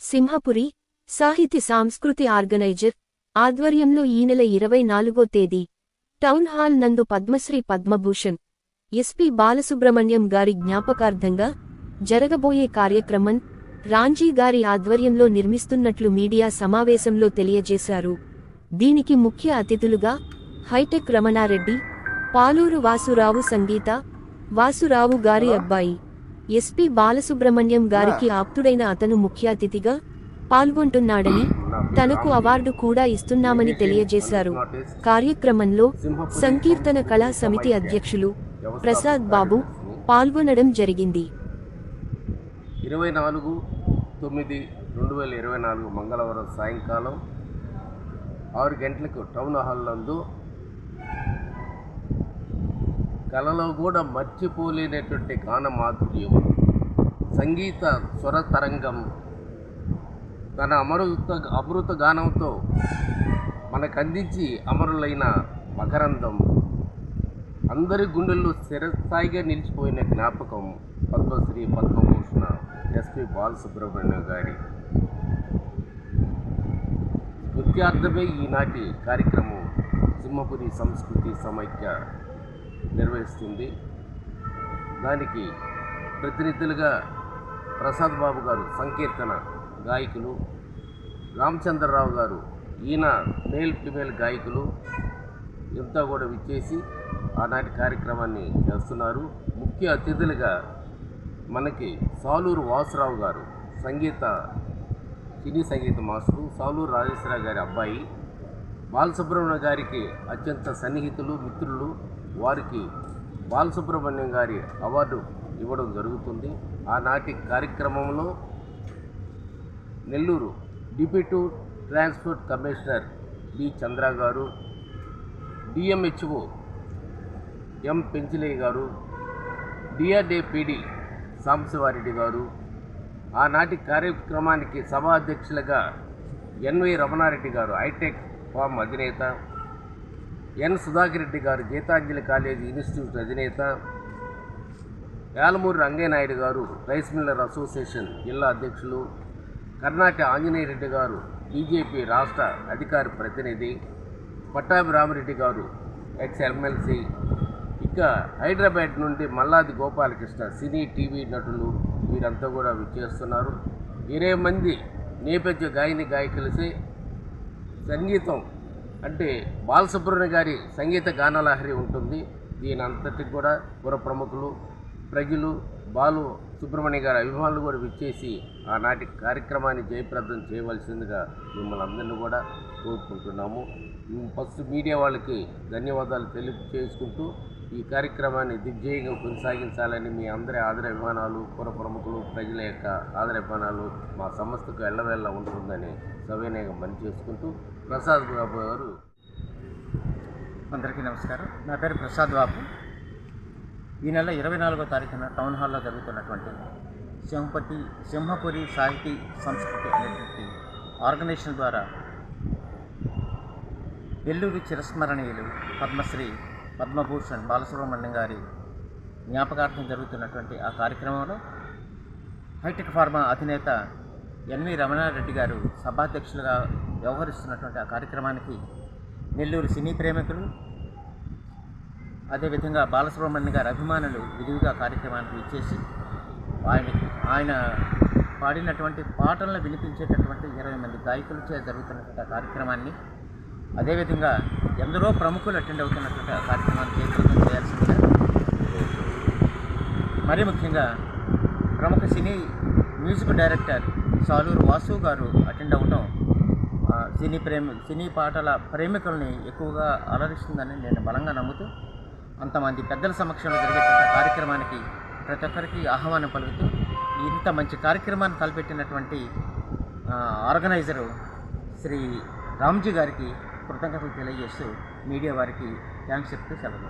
సింహపురి సాహితీ సాంస్కృతి ఆర్గనైజర్ ఆధ్వర్యంలో ఈ నెల 24వ తేదీ టౌన్ హాల్ నందు పద్మశ్రీ పద్మభూషణ్ ఎస్పీ బాలసుబ్రహ్మణ్యం గారి జ్ఞాపకార్థంగా జరగబోయే కార్యక్రమం రాంజీ గారి ఆధ్వర్యంలో నిర్మిస్తున్నట్లు మీడియా సమావేశంలో తెలియజేశారు. దీనికి ముఖ్య అతిథులుగా హైటెక్ రమణారెడ్డి, పాలూరు వాసురావు, సంగీత వాసురావు గారి అబ్బాయి ఎస్పీ బాలసుబ్రహ్మణ్యం గారికి ఆప్తుడైన అతను ముఖ్య అతిథిగా పాల్గొంటున్నాడని, తనకు అవార్డు కూడా ఇస్తున్నామని తెలియజేశారు. కార్యక్రమంలో సంకీర్తన కళా సమితి అధ్యక్షులు ప్రసాద్ బాబు పాల్గొనడం జరిగింది. 24/9/2024 మంగళవారం సాయంకాలం 6 గంటలకు టౌన్ హాల్ నందు కళలో కూడా మర్చిపోలేనటువంటి గాన మాధుర్యం, సంగీత స్వర తరంగం, తన అమృత గానంతో మనకు అందించి అమరులైన మకరందం, అందరి గుండెల్లో స్థిరస్థాయిగా నిలిచిపోయిన జ్ఞాపకం పద్మశ్రీ పద్మభూషణ ఎస్పీ బాలసుబ్రహ్మణ్యం గారి స్మృత్యార్థమే ఈనాటి కార్యక్రమం సింహపురి సంస్కృతి సమైక్య నిర్వహిస్తుంది. దానికి ప్రతినిధులుగా ప్రసాద్ బాబు గారు సంకీర్తన గాయకులు, రామచంద్రరావు గారు ఈయన మేల్ ఫిమేల్ గాయకులు ఇంతా కూడా విచ్చేసి ఆనాటి కార్యక్రమాన్ని చేస్తున్నారు. ముఖ్య అతిథులుగా మనకి సాలూరు వాసురావు గారు సినీ సంగీత మాస్టరు, సాలూరు రాజేశ్వరరావు గారి అబ్బాయి, బాలసుబ్రహ్మణ్యం గారికి అత్యంత సన్నిహితులు, మిత్రులు. వారికి బాలసుబ్రహ్మణ్యం గారి అవార్డు ఇవ్వడం జరుగుతుంది. ఆనాటి కార్యక్రమంలో Nellore deputy transport commissioner B Chandra గారు, డిఎంహెచ్ఓ ఎం పెంచిలయ్య గారు, డిఆర్డే పీడి సాంబశివారెడ్డి గారు, ఆనాటి కార్యక్రమానికి సభా అధ్యక్షులుగా ఎన్వి రమణారెడ్డి గారు హైటెక్ ఫామ్ అధినేత, ఎన్ సుధాకర్ రెడ్డి గారు గీతాంజలి కాలేజీ ఇన్స్టిట్యూట్ అధినేత, యాలమూరి రంగయ్యనాయుడు గారు రైస్ మిల్లర్ అసోసియేషన్ జిల్లా అధ్యక్షులు, కర్ణాటి ఆంజనేయ రెడ్డి గారు బీజేపీ రాష్ట్ర అధికార ప్రతినిధి, పట్టాభి రామిరెడ్డి గారు ఎక్స్ ఎమ్మెల్సీ, ఇంకా హైదరాబాద్ నుండి మల్లాది గోపాలకృష్ణ సినీ టీవీ నటులు వీరంతా కూడా విచ్చేస్తున్నారు. 20 మంది నేపథ్య గాయకులసే సంగీతం అంటే బాలసుబ్రహ్మణ్యం గారి సంగీత గానలహరి ఉంటుంది. దీని అంతటికి కూడా పుర ప్రముఖులు, ప్రజలు, బాలు సుబ్రహ్మణ్య గారి అభిమానులు కూడా విచ్చేసి ఆనాటి కార్యక్రమాన్ని జయప్రదం చేయవలసిందిగా మిమ్మల్ని అందరినీ కూడా కోరుకుంటున్నాము. ఫస్ట్ మీడియా వాళ్ళకి ధన్యవాదాలు తెలియజేసుకుంటూ ఈ కార్యక్రమాన్ని దిగ్విజయంగా కొనసాగించాలని మీ అందరి ఆదరాభిమానాలు, పుర ప్రముఖులు, ప్రజల యొక్క ఆదరాభిమానాలు మా సంస్థకు ఎల్లవేళ ఉంటుందని సవినయంగా పని చేసుకుంటూ ప్రసాద్ బాబు గారు. అందరికీ నమస్కారం. నా పేరు ప్రసాద్ బాబు. ఈ నెల 24వ తారీఖున టౌన్ హాల్లో జరుగుతున్నటువంటి సింహపురి సాహితీ సంస్కృతి అనేటువంటి ఆర్గనైజేషన్ ద్వారా నెల్లూరు చిరస్మరణీయులు పద్మశ్రీ పద్మభూషణ్ బాలసుబ్రహ్మణ్యం గారి జ్ఞాపకార్థం జరుగుతున్నటువంటి ఆ కార్యక్రమంలో హైటెక్ ఫార్మా అధినేత ఎన్వి రమణారెడ్డి గారు సభాధ్యక్షులుగా వ్యవహరిస్తున్నటువంటి ఆ కార్యక్రమానికి నెల్లూరు సినీ ప్రేమికులు, అదేవిధంగా బాలసుబ్రహ్మణ్యం గారి అభిమానులు విధిగా కార్యక్రమానికి ఇచ్చేసి ఆయన పాడినటువంటి పాటలను వినిపించేటటువంటి 20 మంది గాయకులచే జరుగుతున్నటువంటి ఆ కార్యక్రమాన్ని, అదేవిధంగా ఎందరో ప్రముఖులు అటెండ్ అవుతున్నటువంటి ఆ కార్యక్రమాన్ని జయప్రదం చేయాల్సిందిగా, మరీ ముఖ్యంగా ప్రముఖ మ్యూజిక్ డైరెక్టర్ సాలూరు వాసు గారు అటెండ్ అవ్వడం సినీ పాటల ప్రేమికుల్ని ఎక్కువగా అలరిస్తుందని నేను బలంగా నమ్ముతూ, అంతమంది పెద్దల సమక్షంలో జరిగేటువంటి కార్యక్రమానికి ప్రతి ఒక్కరికి ఆహ్వానం పలుకుతూ ఇంత మంచి కార్యక్రమాన్ని తలపెట్టినటువంటి ఆర్గనైజరు శ్రీ రామ్జీ గారికి కృతజ్ఞతలు తెలియజేస్తూ మీడియా వారికి థ్యాంక్స్ చెప్తూ సెలవు.